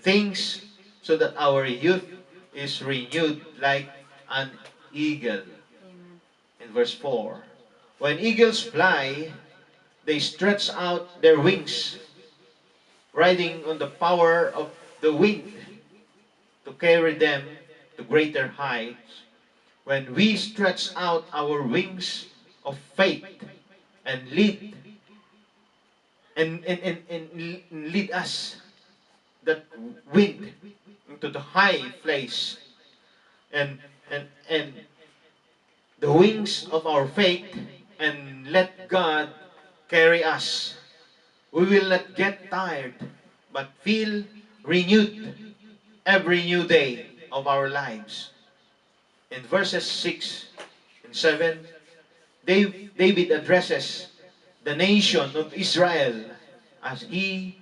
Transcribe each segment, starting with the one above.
things so that our youth is renewed like an eagle. Amen. In verse 4, when eagles fly, they stretch out their wings, riding on the power of the wind to carry them to greater heights. When we stretch out our wings of faith and lead us that wind into the high place, and and the wings of our faith, and let God carry us. We will not get tired, but feel renewed every new day of our lives. In verses 6 and 7, David addresses the nation of Israel as he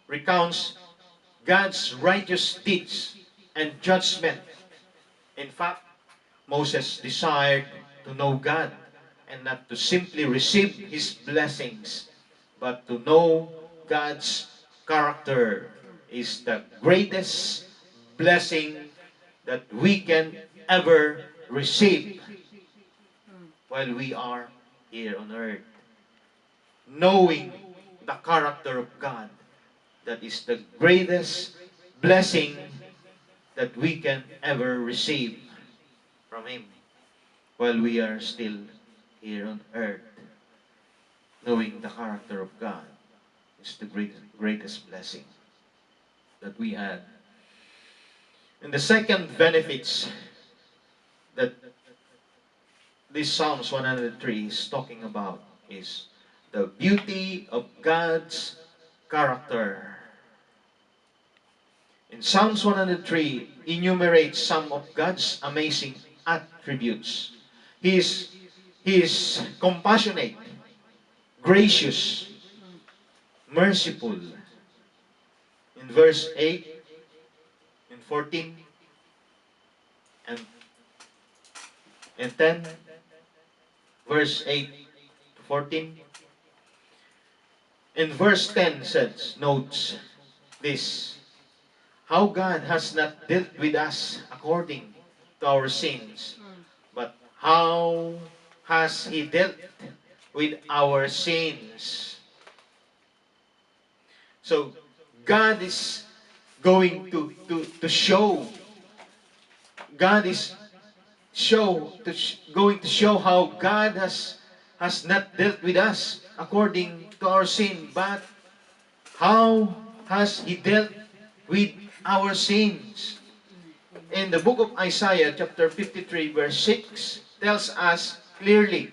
recounts God's righteous deeds and judgment. In fact, Moses desired to know God and not to simply receive his blessings, but to know God's character is the greatest blessing that we can ever receive while we are here on earth. Knowing the character of God, that is the greatest blessing that we can ever receive from Him while we are still here on earth. Knowing the character of God is the greatest blessing that we had. And the second benefits that this Psalms 103 is talking about is the beauty of God's character. In Psalms 103, enumerates some of God's amazing attributes. He is compassionate, gracious, merciful. In verse 8 and 14 and, 10, verse 8 to 14. In verse 10 says, notes this, how God has not dealt with us according to our sins, but how has He dealt with our sins. So, God is going to show, God is going to show how God has not dealt with us according to our sin, but how has He dealt with our sins. In the book of Isaiah, chapter 53, verse 6, tells us clearly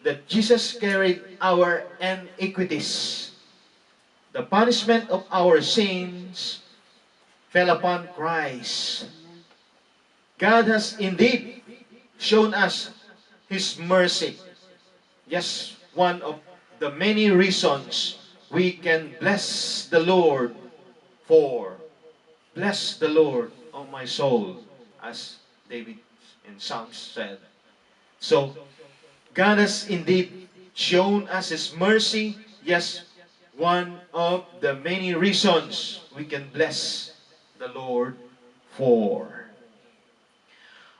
that Jesus carried our iniquities. The punishment of our sins fell upon Christ. God has indeed shown us His mercy. Just one of the many reasons we can bless the Lord for. Bless the Lord, O my soul, as David in Psalms said. So, God has indeed shown us His mercy. Yes, one of the many reasons we can bless the Lord for.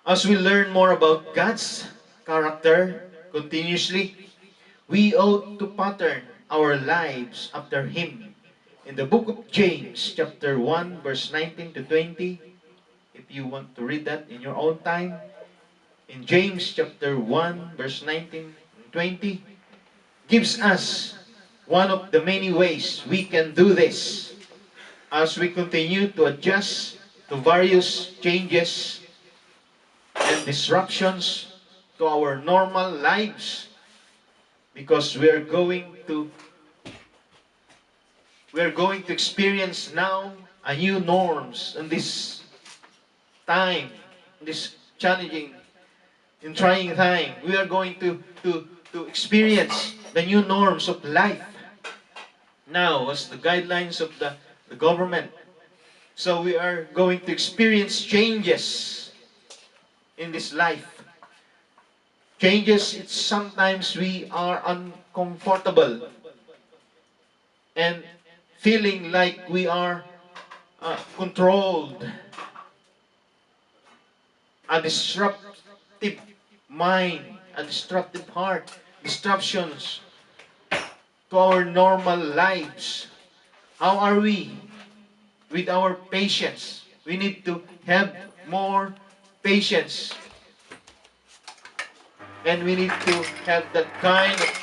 As we learn more about God's character continuously, we ought to pattern our lives after Him. In the book of James, chapter 1, verse 19 to 20, if you want to read that in your own time, in James chapter 1, verse 19 and 20, gives us one of the many ways we can do this as we continue to adjust to various changes and disruptions to our normal lives, because we're going to experience now a new norms in this time, in this challenging and trying time. We are going to experience the new norms of life now as the guidelines of the government. So we are going to experience changes in this life. Changes, it's sometimes we are uncomfortable and feeling like we are controlled, a disruptive mind, a disruptive heart, disruptions to our normal lives. How are we with our patience? We need to have more patience. And we need to have that kind of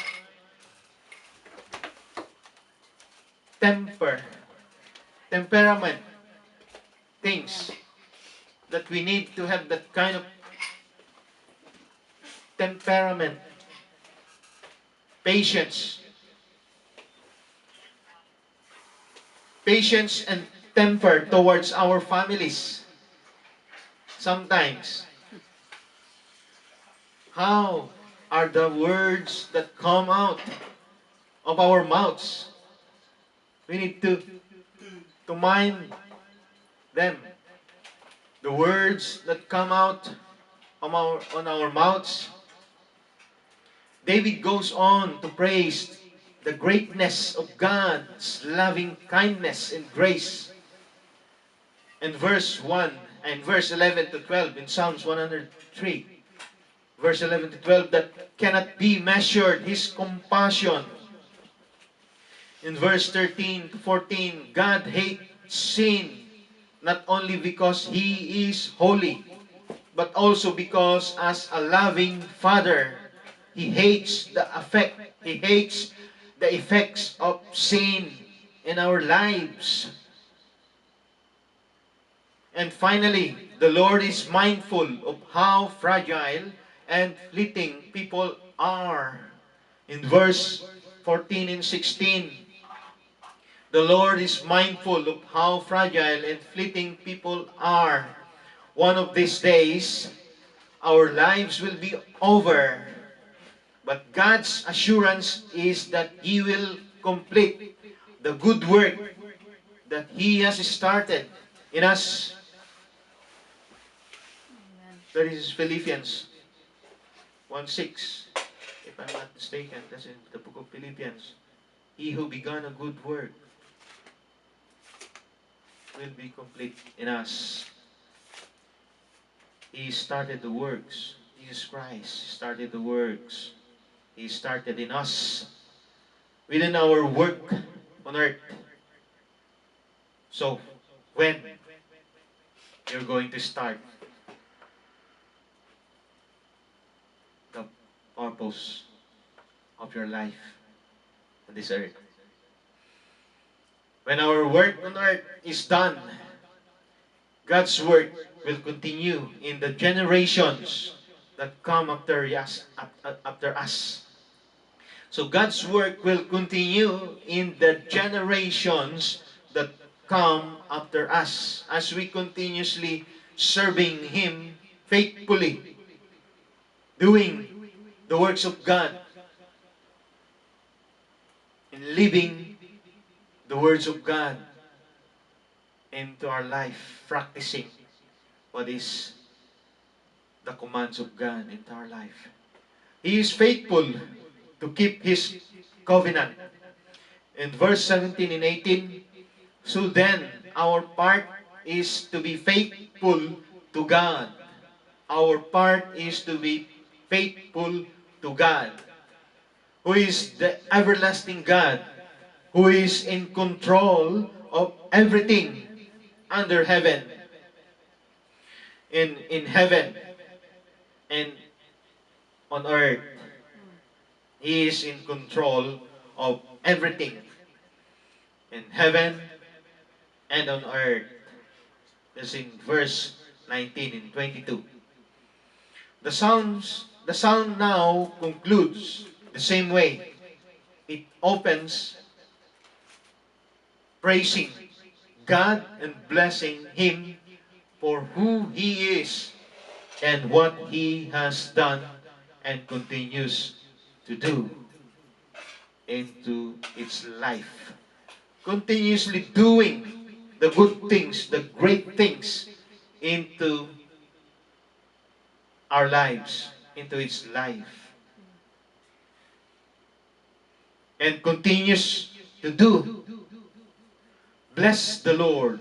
temperament, things that we need to have that kind of temperament, patience. Patience and temper towards our families. Sometimes, how are the words that come out of our mouths? We need to mind them. The words that come out on our mouths. David goes on to praise the greatness of God's loving kindness and grace. In verse 1 and verse 11 to 12 in Psalms 103, verse 11 to 12, that cannot be measured, His compassion. In verse 13 to 14, God hates sin, not only because He is holy, but also because as a loving Father, He hates He hates the effects of sin in our lives. And finally, the Lord is mindful of how fragile and fleeting people are. In verse 14 and 16, the Lord is mindful of how fragile and fleeting people are. One of these days, our lives will be over. But God's assurance is that He will complete the good work that He has started in us. That is Philippians 1:6. If I'm not mistaken, that's in the book of Philippians. He who began a good work will be complete in us. He started the works. Jesus Christ started the works. He started in us, within our work on earth. So, when you're going to start the purpose of your life on this earth? When our work on earth is done, God's work will continue in the generations that come after us. So God's work will continue in the generations that come after us as we continuously serving Him faithfully, doing the works of God, and living the words of God into our life, practicing what is the commands of God into our life. He is faithful to keep His covenant. In verse 17 and 18, so then our part is to be faithful to God. Our part is to be faithful to God, who is the everlasting God, who is in control of everything under heaven, in heaven and on earth. He is in control of everything in heaven and on earth. That's in verse 19 and 22. The psalm now concludes the same way. It opens praising God and blessing Him for who He is and what He has done and continues to do into its life. Continuously doing the good things, the great things into our lives, into its life. And continues to do. Bless the Lord,